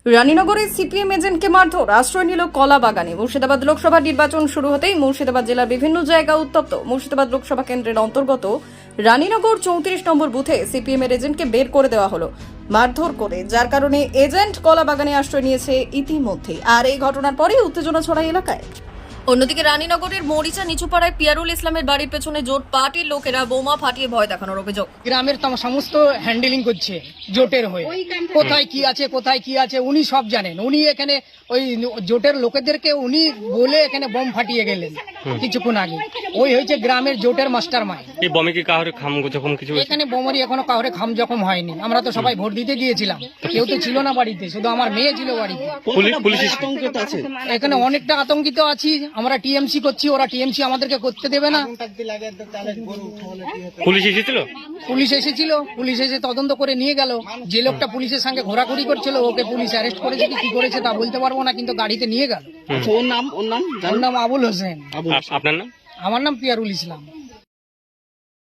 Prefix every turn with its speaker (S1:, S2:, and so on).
S1: রানীনগরে CPM এজেন্টকে মারধর, আশ্রয় নিল কলা বাগানে। মুর্শিদাবাদ লোকসভা নির্বাচন শুরু হতেই মুর্শিদাবাদ জেলার বিভিন্ন জায়গা উত্তপ্ত। মুর্শিদাবাদ লোকসভা কেন্দ্রের অন্তর্গত রানীনগর 34 নম্বর বুথে সিপিএম এর এজেন্টকে বের করে দেওয়া হলো মারধর করে, যার কারণে এজেন্ট কলা বাগানে আশ্রয় নিয়েছে ইতিমধ্যে। আর এই ঘটনার পরে উত্তেজনা ছড়ায় এলাকায়। অন্যদিকে রানীনগরের মরিচা নিচুপাড়ায় পিয়ারুল ইসলামের বাড়ির পেছনে জোট পার্টির লোকেরা বোমা ফাটিয়ে ভয় দেখানোর অভিযোগ।
S2: গ্রামের সমস্ত হ্যান্ডেলিং করছে জোটের হয়ে, কোথায় কি আছে উনি সব জানেন। উনি এখানে ওই জোটের লোকেদেরকে উনি বলে এখানে বোম ফাটিয়ে গেলেন কিছুক্ষণ আগে। ওই হয়েছে গ্রামের জোটের মাস্টার মাইন্ড।
S3: এই বমে কি কাউরে খাম জখম কিছু হয়েছে?
S2: এখানে বোমারি এখনো কাউরে খাম জখম হয়নি। আমরা তো সবাই ভোট দিতে গিয়েছিলাম, কেউ তো ছিল না বাড়িতে, শুধু আমার মেয়ে ছিল বাড়িতে।
S3: পুলিশ
S2: এখানে অনেকটা আতঙ্কিত আছি আমরা। টিএমসি করছি, ওরা টিএমসি আমাদেরকে করতে দেবে না।
S3: পুলিশ এসেছিল?
S2: পুলিশ এসে তদন্ত করে নিয়ে গেল। যে লোকটা পুলিশের সঙ্গে ঘোরাঘুরি করছিল ওকে পুলিশ অ্যারেস্ট করেছে কি করেছে তা বলতে পারবো না, কিন্তু গাড়িতে নিয়ে গেল।
S4: ওর নাম
S2: ওর নাম আবুল হোসেন।
S3: আপনার নাম?
S2: আমার নাম পিয়ারুল ইসলাম।